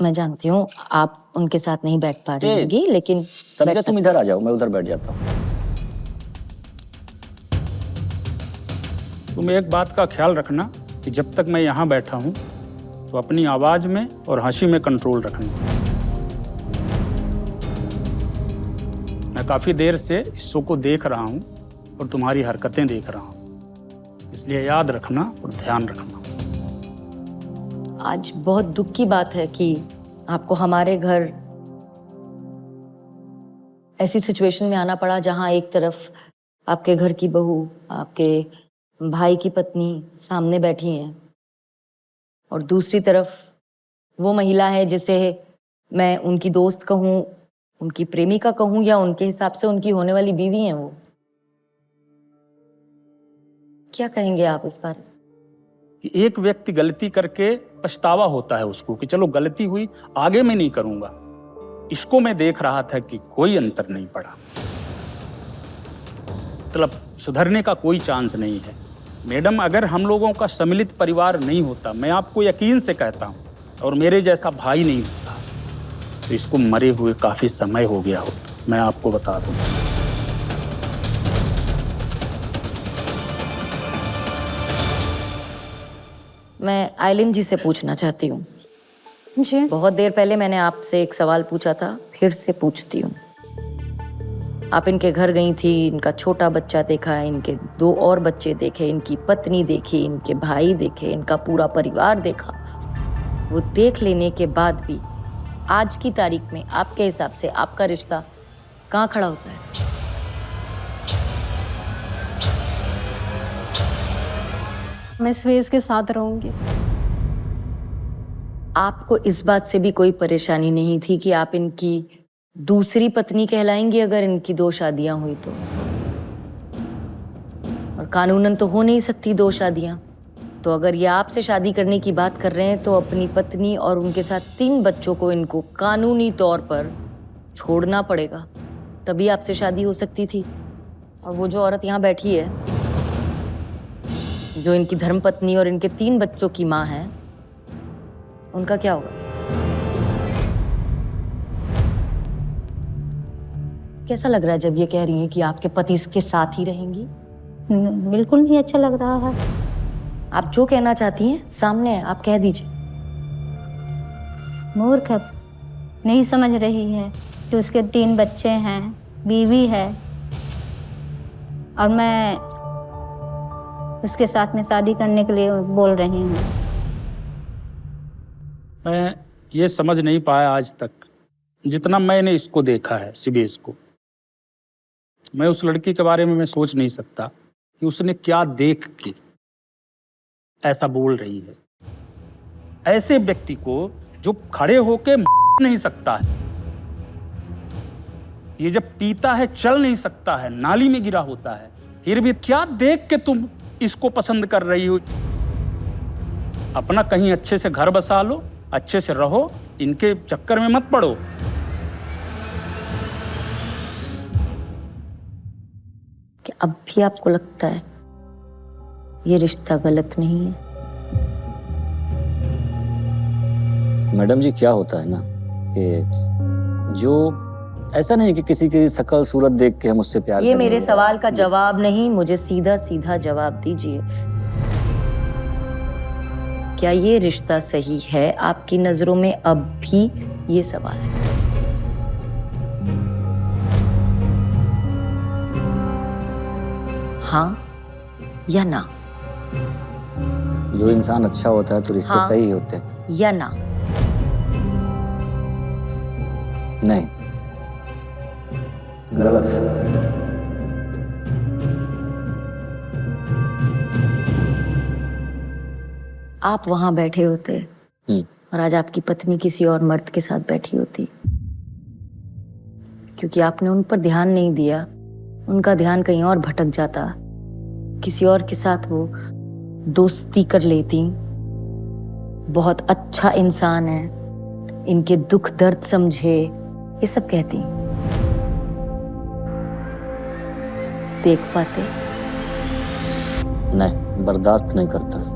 मैं जानती हूँ आप उनके साथ नहीं बैठ पा रही होंगी, लेकिन समझा, तुम इधर आ जाओ, मैं उधर बैठ जाता हूँ। तुम एक बात का ख्याल रखना कि जब तक मैं यहाँ बैठा हूँ तो अपनी आवाज में और हंसी में कंट्रोल रखना। मैं काफी देर से इस शो को देख रहा हूँ और तुम्हारी हरकतें देख रहा हूँ, इसलिए याद रखना और ध्यान रखना। आज बहुत दुख की बात है कि आपको हमारे घर ऐसी सिचुएशन में आना पड़ा जहां एक तरफ आपके घर की बहू, आपके भाई की पत्नी सामने बैठी हैं और दूसरी तरफ वो महिला है जिसे मैं उनकी दोस्त कहूँ, उनकी प्रेमिका कहूँ, या उनके हिसाब से उनकी होने वाली बीवी है। वो क्या कहेंगे आप इस बार? कि एक व्यक्ति गलती करके पछतावा होता है उसको कि चलो गलती हुई, आगे मैं नहीं करूंगा। इसको मैं देख रहा था कि कोई अंतर नहीं पड़ा, मतलब सुधरने का कोई चांस नहीं है। मैडम, अगर हम लोगों का सम्मिलित परिवार नहीं होता, मैं आपको यकीन से कहता हूँ, और मेरे जैसा भाई नहीं होता, तो इसको मरे हुए काफी समय हो गया होता। मैं आपको बता दूं। मैं आइलिन जी से पूछना चाहती हूँ जी। बहुत देर पहले मैंने आपसे एक सवाल पूछा था, फिर से पूछती हूँ। आप इनके घर गई थी, इनका छोटा बच्चा देखा, इनके 2 और बच्चे देखे, इनकी पत्नी देखी, इनके भाई देखे, इनका पूरा परिवार देखा। वो देख लेने के बाद भी आज की तारीख में आपके हिसाब से आपका रिश्ता कहाँ खड़ा होता है? मैं सुहेज के साथ रहूंगी। आपको इस बात से भी कोई परेशानी नहीं थी कि आप इनकी दूसरी पत्नी कहलाएंगी अगर इनकी 2 शादियां हुई तो? और कानूनन तो हो नहीं सकती 2 शादियां। तो अगर ये आपसे शादी करने की बात कर रहे हैं तो अपनी पत्नी और उनके साथ 3 बच्चों को इनको कानूनी तौर पर छोड़ना पड़ेगा, तभी आपसे शादी हो सकती थी। और वो जो औरत यहाँ बैठी है, जो इनकी धर्मपत्नी और इनके 3 बच्चों की माँ है, उनका क्या होगा? कैसा लग रहा है जब ये कह रही हैं कि आपके पति इसके साथ ही रहेंगी? बिल्कुल नहीं अच्छा लग रहा है। आप जो कहना चाहती हैं सामने है, आप कह दीजिए। मूर्ख है, नहीं समझ रही है कि उसके 3 बच्चे हैं, बीवी है, और मैं उसके साथ में शादी करने के लिए बोल रही हूँ। मैं ये समझ नहीं पाया आज तक, जितना मैंने इसको देखा है, सिबेश को। मैं उस लड़की के बारे में मैं सोच नहीं सकता कि उसने क्या देख के ऐसा बोल रही है। ऐसे व्यक्ति को जो खड़े होके नहीं सकता है, ये जब पीता है चल नहीं सकता है, नाली में गिरा होता है, फिर भी क्या देख के तुम इसको पसंद कर रही हो? अपना कहीं अच्छे से घर बसा लो, अच्छे से रहो, इनके चक्कर में मत पड़ो। कि अब भी आपको लगता है ये रिश्ता गलत नहीं है? मैडम जी, क्या होता है ना कि जो ऐसा नहीं कि किसी की शकल सूरत देख के हम उससे प्यार ये मेरे सवाल का जवाब नहीं, मुझे सीधा सीधा जवाब दीजिए। क्या ये रिश्ता सही है आपकी नजरों में? अब भी ये सवाल है। हाँ या ना? जो इंसान अच्छा होता है तो रिश्ते हाँ सही होते हैं। या ना? नहीं, गलत है। आप वहां बैठे होते और आज आपकी पत्नी किसी और मर्द के साथ बैठी होती, क्योंकि आपने उन पर ध्यान नहीं दिया, उनका ध्यान कहीं और भटक जाता, किसी और के साथ वो दोस्ती कर लेती। बहुत अच्छा इंसान है, इनके दुख दर्द समझे, ये सब कहती। देख पाते? नहीं, बर्दाश्त नहीं करता।